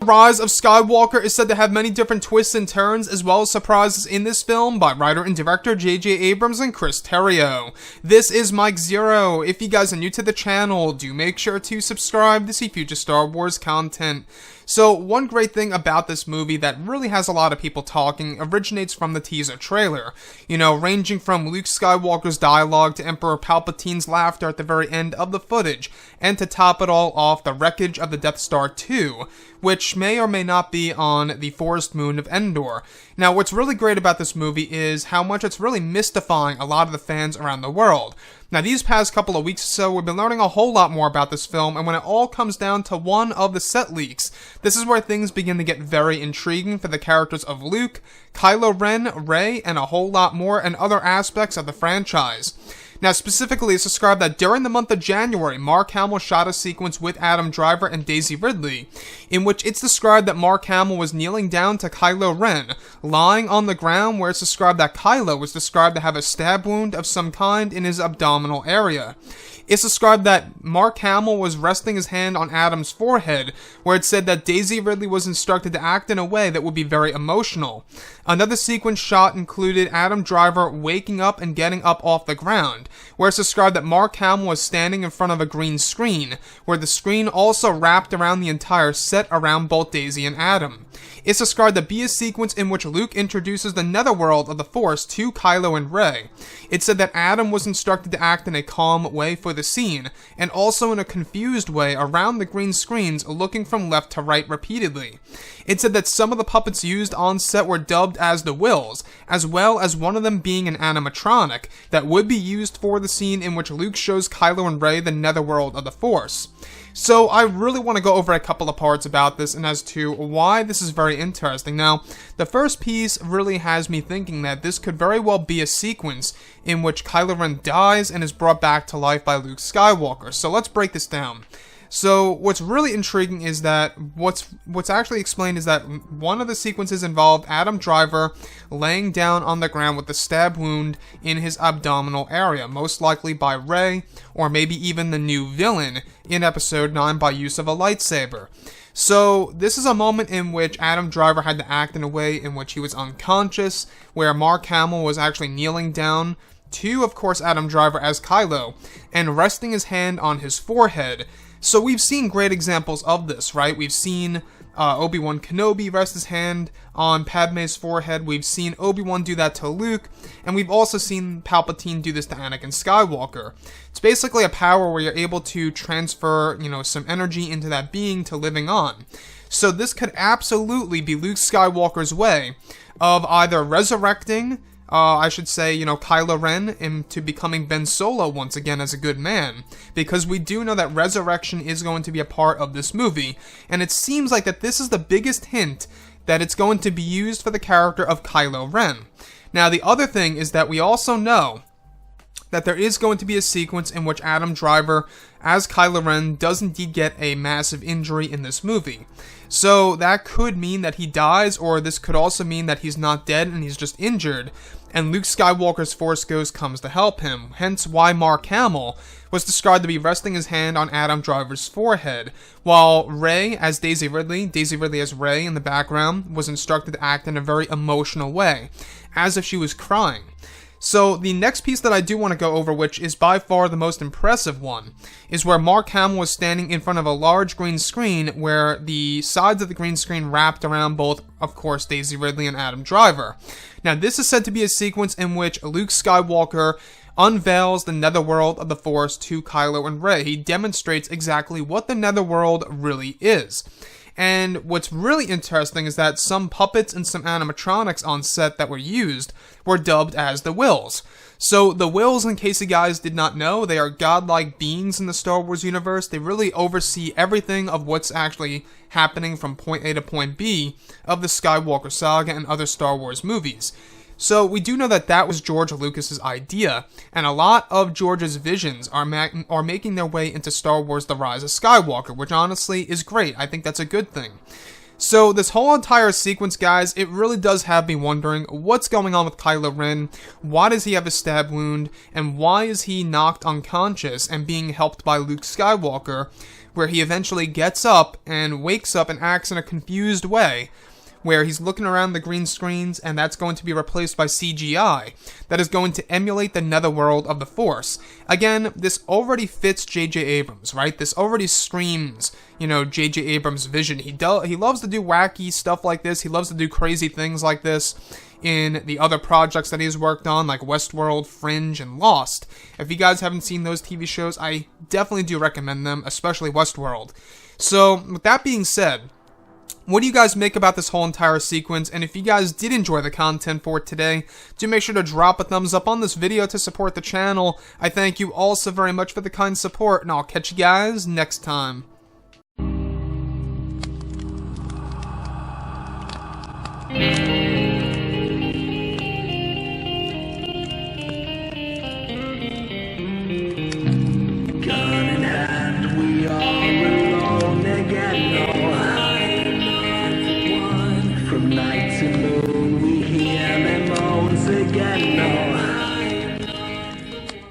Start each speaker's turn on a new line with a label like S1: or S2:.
S1: Rise of Skywalker is said to have many different twists and turns, as well as surprises in this film by writer and director J.J. Abrams and Chris Terrio. This is Mike Zero. If you guys are new to the channel, do make sure to subscribe to see future Star Wars content. So, one great thing about this movie that really has a lot of people talking originates from the teaser trailer. You know, ranging from Luke Skywalker's dialogue to Emperor Palpatine's laughter at the very end of the footage, and to top it all off, the wreckage of the Death Star 2, which may or may not be on the forest moon of Endor. Now, what's really great about this movie is how much it's really mystifying a lot of the fans around the world. Now, these past couple of weeks or so, we've been learning a whole lot more about this film, and when it all comes down to one of the set leaks, this is where things begin to get very intriguing for the characters of Luke, Kylo Ren, Rey, and a whole lot more, and other aspects of the franchise. Now, specifically, it's described that during the month of January, Mark Hamill shot a sequence with Adam Driver and Daisy Ridley, in which it's described that Mark Hamill was kneeling down to Kylo Ren, lying on the ground, where it's described that Kylo was described to have a stab wound of some kind in his abdominal area. It's described that Mark Hamill was resting his hand on Adam's forehead, where it said that Daisy Ridley was instructed to act in a way that would be very emotional. Another sequence shot included Adam Driver waking up and getting up off the ground, where it's described that Mark Hamill was standing in front of a green screen, where the screen also wrapped around the entire set around both Daisy and Adam. It's described to be a sequence in which Luke introduces the netherworld of the Force to Kylo and Rey. It said that Adam was instructed to act in a calm way for the scene, and also in a confused way around the green screens, looking from left to right repeatedly. It said that some of the puppets used on set were dubbed as the Wills, as well as one of them being an animatronic that would be used for the scene in which Luke shows Kylo and Rey the netherworld of the Force. So I really want to go over a couple of parts about this and as to why this is very interesting. Now, the first piece really has me thinking that this could very well be a sequence in which Kylo Ren dies and is brought back to life by Luke Skywalker. So let's break this down. So what's really intriguing is that what's actually explained is that one of the sequences involved Adam Driver laying down on the ground with a stab wound in his abdominal area, most likely by Rey, or maybe even the new villain in Episode 9 by use of a lightsaber. So this is a moment in which Adam Driver had to act in a way in which he was unconscious, where Mark Hamill was actually kneeling down to, of course, Adam Driver as Kylo, and resting his hand on his forehead. So we've seen great examples of this, right? We've seen Obi-Wan Kenobi rest his hand on Padme's forehead. We've seen Obi-Wan do that to Luke, and we've also seen Palpatine do this to Anakin Skywalker. It's basically a power where you're able to transfer, some energy into that being to living on. So this could absolutely be Luke Skywalker's way of either resurrecting Kylo Ren into becoming Ben Solo once again as a good man, because we do know that resurrection is going to be a part of this movie, and it seems like that this is the biggest hint that it's going to be used for the character of Kylo Ren. Now, the other thing is that we also know that there is going to be a sequence in which Adam Driver, as Kylo Ren, does indeed get a massive injury in this movie. So that could mean that he dies, or this could also mean that he's not dead and he's just injured, and Luke Skywalker's Force Ghost comes to help him, hence why Mark Hamill was described to be resting his hand on Adam Driver's forehead, while Rey as Daisy Ridley as Rey in the background, was instructed to act in a very emotional way, as if she was crying. So the next piece that I do want to go over, which is by far the most impressive one, is where Mark Hamill was standing in front of a large green screen where the sides of the green screen wrapped around both, of course, Daisy Ridley and Adam Driver. Now, this is said to be a sequence in which Luke Skywalker unveils the netherworld of the Force to Kylo and Rey. He demonstrates exactly what the netherworld really is. And what's really interesting is that some puppets and some animatronics on set that were used were dubbed as the Wills. So the Wills, in case you guys did not know, they are godlike beings in the Star Wars universe. They really oversee everything of what's actually happening from point A to point B of the Skywalker saga and other Star Wars movies. So we do know that that was George Lucas's idea, and a lot of George's visions are making their way into Star Wars The Rise of Skywalker, which honestly is great. I think that's a good thing. So this whole entire sequence, guys, it really does have me wondering what's going on with Kylo Ren, why does he have a stab wound, and why is he knocked unconscious and being helped by Luke Skywalker, where he eventually gets up and wakes up and acts in a confused way, where he's looking around the green screens, and that's going to be replaced by CGI that is going to emulate the netherworld of the Force. Again, this already fits J.J. Abrams, right? This already screams, you know, J.J. Abrams' vision. He loves to do wacky stuff like this. He loves to do crazy things like this in the other projects that he's worked on, like Westworld, Fringe, and Lost. If you guys haven't seen those TV shows, I definitely do recommend them, especially Westworld. So, with that being said, what do you guys make about this whole entire sequence? And if you guys did enjoy the content for today, do make sure to drop a thumbs up on this video to support the channel. I thank you all so very much for the kind support, and I'll catch you guys next time.